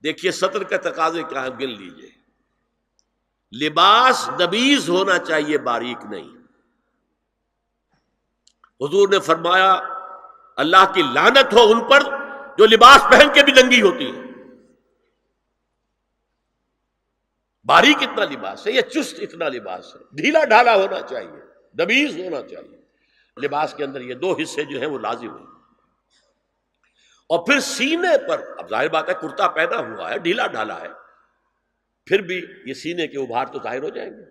دیکھیے سطر کا تقاضے کیا ہے، گن لیجئے. لباس نبیذ ہونا چاہیے، باریک نہیں. حضور نے فرمایا اللہ کی لعنت ہو ان پر جو لباس پہن کے بھی ننگی ہوتی ہے. باریک اتنا لباس ہے یا چست اتنا لباس ہے؟ ڈھیلا ڈھالا ہونا چاہیے، نبیذ ہونا چاہیے. لباس کے اندر یہ دو حصے جو ہیں وہ لازم ہیں. اور پھر سینے پر، اب ظاہر بات ہے کرتا پہنا ہوا ہے، ڈھیلا ڈھالا ہے، پھر بھی یہ سینے کے ابھار تو ظاہر ہو جائیں گے.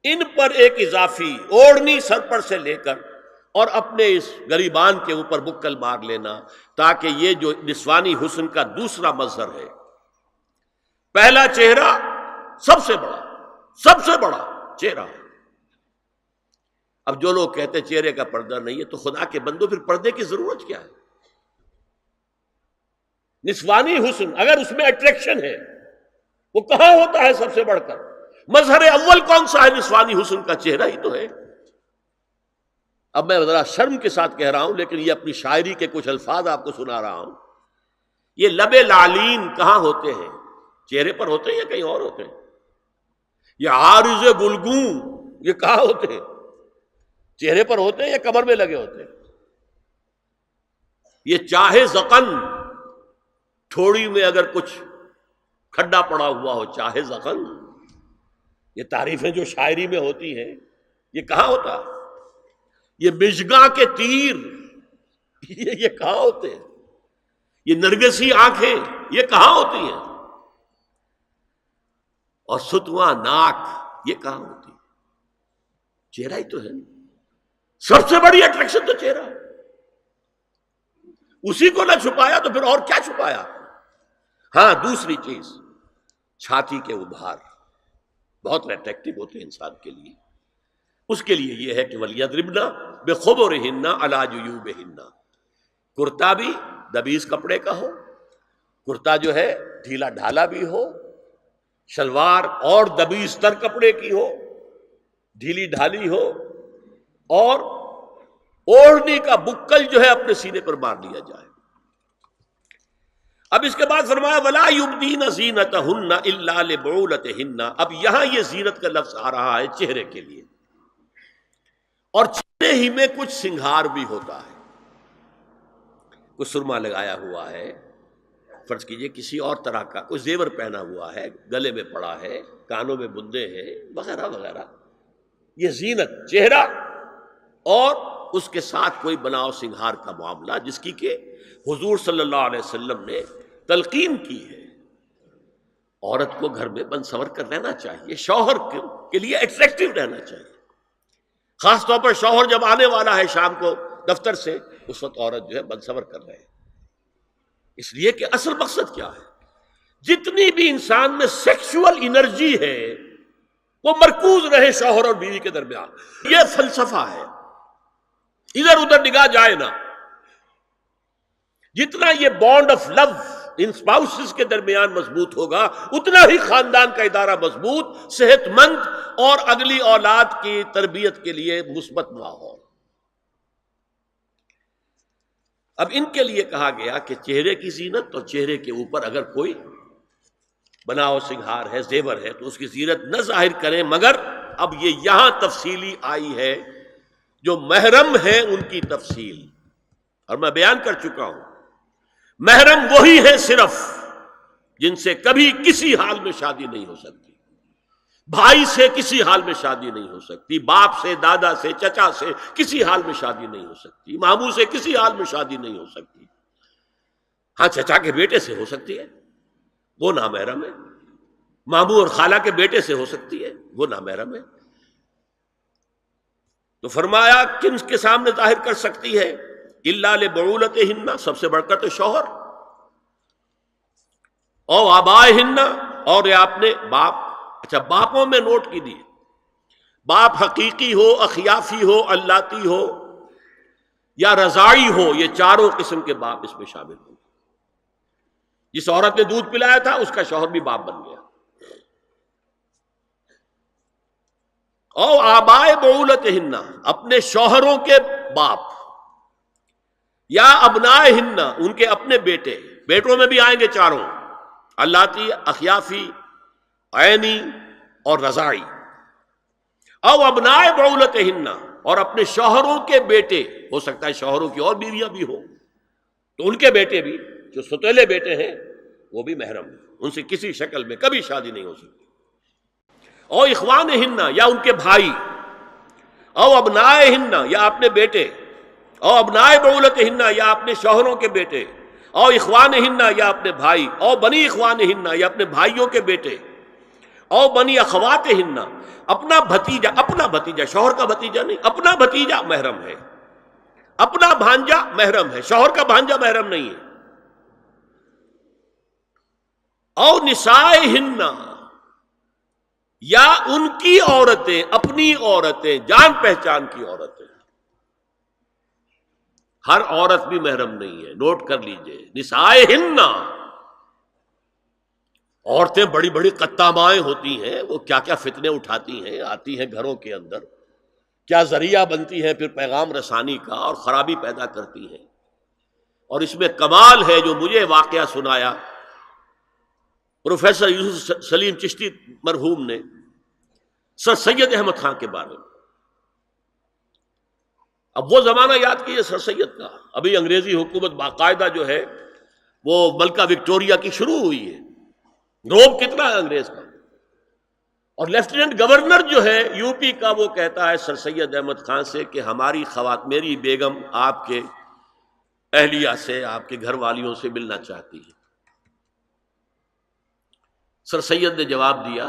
ان پر ایک اضافی اوڑھنی سر پر سے لے کر اور اپنے اس گریبان کے اوپر بکل مار لینا، تاکہ یہ جو نسوانی حسن کا دوسرا مظہر ہے، پہلا چہرہ سب سے بڑا چہرہ. اب جو لوگ کہتے ہیں چہرے کا پردہ نہیں ہے، تو خدا کے بندو پھر پردے کی ضرورت کیا ہے؟ نسوانی حسن اگر اس میں اٹریکشن ہے، وہ کہاں ہوتا ہے سب سے بڑھ کر؟ مظہر اول کون سا ہے نسوانی حسن کا؟ چہرہ ہی تو ہے. اب میں ذرا شرم کے ساتھ کہہ رہا ہوں، لیکن یہ اپنی شاعری کے کچھ الفاظ آپ کو سنا رہا ہوں. یہ لب لعلین کہاں ہوتے ہیں؟ چہرے پر ہوتے ہیں یا کہیں اور ہوتے ہیں؟ یہ عارض گلگوں یہ کہاں ہوتے ہیں؟ چہرے پر ہوتے ہیں یا کمر میں لگے ہوتے ہیں؟ یہ چاہے زقن، تھوڑی میں اگر کچھ کھڈا پڑا ہوا ہو، چاہے زقن. یہ تعریفیں جو شاعری میں ہوتی ہیں یہ کہاں ہوتا؟ یہ مژگاں کے تیر یہ کہاں ہوتے ہیں؟ یہ نرگسی آنکھیں یہ کہاں ہوتی ہیں؟ اور ستواں ناک یہ کہاں ہوتی ہے؟ چہرہ ہی تو ہے. سب سے بڑی اٹریکشن تو چہرہ ہے. اسی کو نہ چھپایا تو پھر اور کیا چھپایا؟ ہاں دوسری چیز، چھاتی کے ابھار بہت اٹریکٹیو ہوتے ہیں انسان کے لیے. اس کے لیے یہ ہے کہ وَلْيَضْرِبْنَ بِخُمُرِهِنَّ عَلَى جُيُوبِهِنَّ. کرتا بھی نبیذ کپڑے کا ہو، کرتا جو ہے ڈھیلا ڈھالا بھی ہو، شلوار اور نبیذ تر کپڑے کی ہو، ڈھیلی ڈھالی ہو، اور اوڑھنی کا بکل جو ہے اپنے سینے پر مار لیا جائے. اب اس کے بعد فرمایا وَلَا يُبْدِينَ زِينَتَهُنَّ إِلَّا لِبُعُولَتِهِنَّ. اب یہاں یہ زینت کا لفظ آ رہا ہے چہرے کے لیے، اور چہرے ہی میں کچھ سنگھار بھی ہوتا ہے. کوئی سرما لگایا ہوا ہے، فرض کیجئے کسی اور طرح کا کوئی زیور پہنا ہوا ہے، گلے میں پڑا ہے، کانوں میں بندے ہیں وغیرہ وغیرہ. یہ زینت چہرہ اور اس کے ساتھ کوئی بناؤ سنگھار کا معاملہ، جس کی کہ حضور صلی اللہ علیہ وسلم نے تلقین کی ہے. عورت کو گھر میں بن سنور کر رہنا چاہیے، شوہر کے لیے اٹریکٹیو رہنا چاہیے. خاص طور پر شوہر جب آنے والا ہے شام کو دفتر سے، اس وقت عورت جو ہے بن سنور کر رہے ہیں. اس لیے کہ اصل مقصد کیا ہے؟ جتنی بھی انسان میں سیکشول انرجی ہے وہ مرکوز رہے شوہر اور بیوی کے درمیان. یہ فلسفہ ہے، ادھر ادھر نگاہ جائے نہ. جتنا یہ bond of love in spouses کے درمیان مضبوط ہوگا، اتنا ہی خاندان کا ادارہ مضبوط، صحت مند اور اگلی اولاد کی تربیت کے لیے مثبت ماحول. اب ان کے لیے کہا گیا کہ چہرے کی زینت، اور چہرے کے اوپر اگر کوئی بناؤ سنگھار ہے، زیور ہے، تو اس کی زینت نہ ظاہر کریں. مگر اب یہ یہاں تفصیلی آئی ہے، جو محرم ہیں ان کی تفصیل، اور میں بیان کر چکا ہوں. محرم وہی ہے صرف جن سے کبھی کسی حال میں شادی نہیں ہو سکتی. بھائی سے کسی حال میں شادی نہیں ہو سکتی، باپ سے، دادا سے، چچا سے کسی حال میں شادی نہیں ہو سکتی، ماموں سے کسی حال میں شادی نہیں ہو سکتی. ہاں چچا کے بیٹے سے ہو سکتی ہے، وہ نامحرم ہے. ماموں اور خالہ کے بیٹے سے ہو سکتی ہے، وہ نامحرم ہے. تو فرمایا کن کے سامنے ظاہر کر سکتی ہے؟ الا لبعولتہن، سب سے بڑھ کر تو شوہر، او آبائہن، اور یہ آپ نے باپ. اچھا باپوں میں نوٹ کیجیے، باپ حقیقی ہو، اخیافی ہو، اللاتی ہو یا رضاعی ہو، یہ چاروں قسم کے باپ اس میں شامل ہوں. جس عورت نے دودھ پلایا تھا اس کا شوہر بھی باپ بن گیا. او آبائے بعولتہن، اپنے شوہروں کے باپ، یا ابنائہن، ان کے اپنے بیٹے، بیٹوں میں بھی آئیں گے چاروں. اللاتی اخیافی، عینی اور رضاعی، او ابناء بعولتہن، اور اپنے شوہروں کے بیٹے، ہو سکتا ہے شوہروں کی اور بیویاں بھی ہوں تو ان کے بیٹے بھی، جو ستیلے بیٹے ہیں وہ بھی محرم ہیں، ان سے کسی شکل میں کبھی شادی نہیں ہو سکتی، او اخوانہن، یا ان کے بھائی، او ابنائہن، یا اپنے بیٹے، او ابناء بعولتہن، یا اپنے شوہروں کے بیٹے، او اخوانہن، یا اپنے بھائی، او بنی اخوانہن، یا اپنے بھائیوں کے بیٹے، او بنی اخواتہن، اپنا بھتیجا، شوہر کا بھتیجا نہیں، اپنا بھتیجا محرم ہے، اپنا بھانجا محرم ہے، شوہر کا بھانجا محرم نہیں ہے، او نسائہن، یا ان کی عورتیں، اپنی عورتیں، جان پہچان کی عورتیں، ہر عورت بھی محرم نہیں ہے، نوٹ کر لیجئے، نسائہن، عورتیں بڑی بڑی قطامائیں ہوتی ہیں، وہ کیا کیا فتنے اٹھاتی ہیں، آتی ہیں گھروں کے اندر، کیا ذریعہ بنتی ہیں پھر پیغام رسانی کا، اور خرابی پیدا کرتی ہیں، اور اس میں کمال ہے جو مجھے واقعہ سنایا پروفیسر یوسف سلیم چشتی مرحوم نے سر سید احمد خان کے بارے میں۔ اب وہ زمانہ یاد کیجیے سر سید کا، ابھی انگریزی حکومت باقاعدہ جو ہے وہ ملکہ وکٹوریہ کی شروع ہوئی ہے، روب کتنا ہے انگریز کا، اور لیفٹیننٹ گورنر جو ہے یو پی کا وہ کہتا ہے سر سید احمد خان سے کہ ہماری میری بیگم آپ کے اہلیہ سے، آپ کے گھر والیوں سے ملنا چاہتی ہے۔ سر سید نے جواب دیا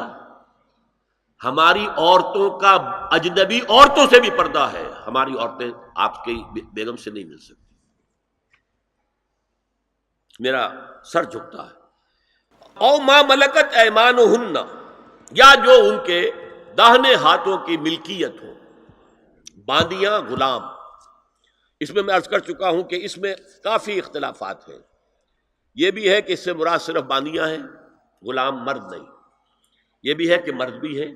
ہماری عورتوں کا اجنبی عورتوں سے بھی پردہ ہے، ہماری عورتیں آپ کی بیگم سے نہیں مل سکتی۔ میرا سر جھکتا ہے۔ او ما ملکت ایمانہن، یا جو ان کے داہنے ہاتھوں کی ملکیت ہو، باندیاں، غلام۔ اس میں عرض کر چکا ہوں کہ اس میں کافی اختلافات ہیں، یہ بھی ہے کہ اس سے مراد صرف باندیاں ہیں، غلام مرد نہیں، یہ بھی ہے کہ مرد بھی ہے،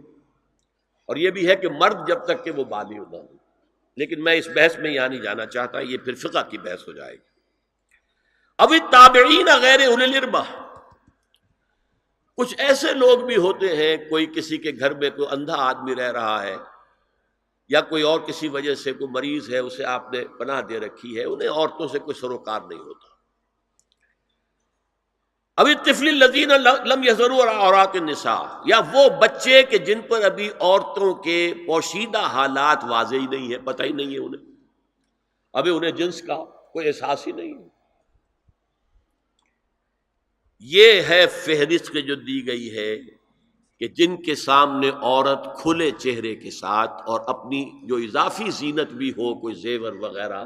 اور یہ بھی ہے کہ مرد جب تک کہ وہ بالغ نہ ہو، لیکن میں اس بحث میں یہاں نہیں جانا چاہتا، یہ پھر فقہ کی بحث ہو جائے گی۔ اب التابعین غیر اولی الاربہ، کچھ ایسے لوگ بھی ہوتے ہیں، کوئی کسی کے گھر میں کوئی اندھا آدمی رہ رہا ہے، یا کوئی اور کسی وجہ سے کوئی مریض ہے، اسے آپ نے پناہ دے رکھی ہے، انہیں عورتوں سے کوئی سروکار نہیں ہوتا۔ اب الطفل الذین لم یظہروا علی عورات النساء، یا وہ بچے کہ جن پر ابھی عورتوں کے پوشیدہ حالات واضح ہی نہیں ہے، پتہ ہی نہیں ہے انہیں، ابھی انہیں جنس کا کوئی احساس ہی نہیں ہے۔ یہ ہے فہرست کے جو دی گئی ہے کہ جن کے سامنے عورت کھلے چہرے کے ساتھ اور اپنی جو اضافی زینت بھی ہو، کوئی زیور وغیرہ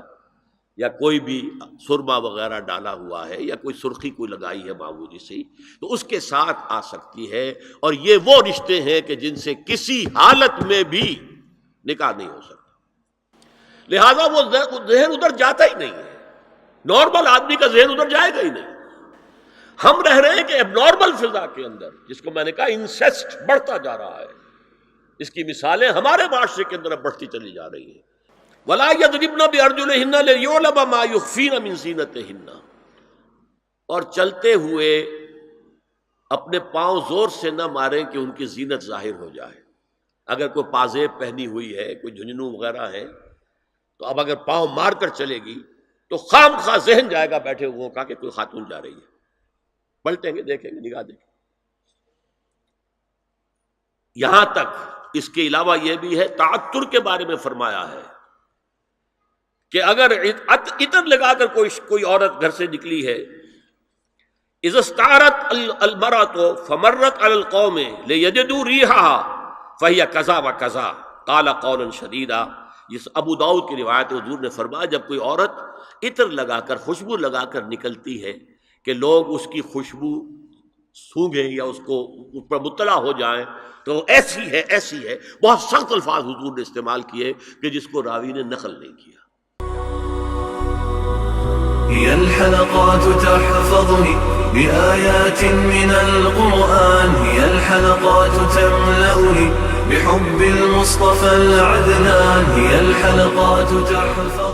یا کوئی بھی سرما وغیرہ ڈالا ہوا ہے، یا کوئی سرخی کوئی لگائی ہے معمولی سی، تو اس کے ساتھ آ سکتی ہے، اور یہ وہ رشتے ہیں کہ جن سے کسی حالت میں بھی نکاح نہیں ہو سکتا، لہذا وہ ذہن ادھر جاتا ہی نہیں ہے، نارمل آدمی کا ذہن ادھر جائے گا ہی نہیں۔ ہم رہ رہے ہیں کہ اب نارمل فضا کے اندر، جس کو میں نے کہا انسیسٹ بڑھتا جا رہا ہے، اس کی مثالیں ہمارے معاشرے کے اندر بڑھتی چلی جا رہی ہیں۔ وَلَا يَضْرِبْنَ بِأَرْجُلِهِنَّ لِيُعْلَمَ مَا يُخْفِينَ مِنْ زِينَتِهِنَّ، اور چلتے ہوئے اپنے پاؤں زور سے نہ ماریں کہ ان کی زینت ظاہر ہو جائے۔ اگر کوئی پازیب پہنی ہوئی ہے، کوئی جھنجھنو وغیرہ ہے، تو اب اگر پاؤں مار کر چلے گی تو خام خواہ ذہن جائے گا بیٹھے ہوئے کا کہ کوئی خاتون جا رہی ہے، پلٹیں گے، دیکھیں گے، نگاہ دیکھیں۔ یہاں تک اس کے علاوہ یہ بھی ہے، تعطر کے بارے میں فرمایا ہے کہ اگر عطر لگا کر کوئی عورت گھر سے نکلی ہے، اذا استعارت المرأة فمرت على القوم ليجدوا ريحها فهي كذا وكذا قال قولا شديدا۔ یہ ابو داؤد کی روایت، حضور نے فرمایا جب کوئی عورت عطر لگا کر، خوشبو لگا کر نکلتی ہے کہ لوگ اس کی خوشبو سونگیں یا اس پر مطلع ہو جائیں، تو ایسی ہے، ایسی ہے، بہت سخت الفاظ حضور نے استعمال کیے کہ جس کو راوی نے نقل نہیں کیا۔ هي الحلقات تحفظني بآيات من القرآن، هي الحلقات تملأني بحب المصطفى العدنان، هي الحلقات تحفظني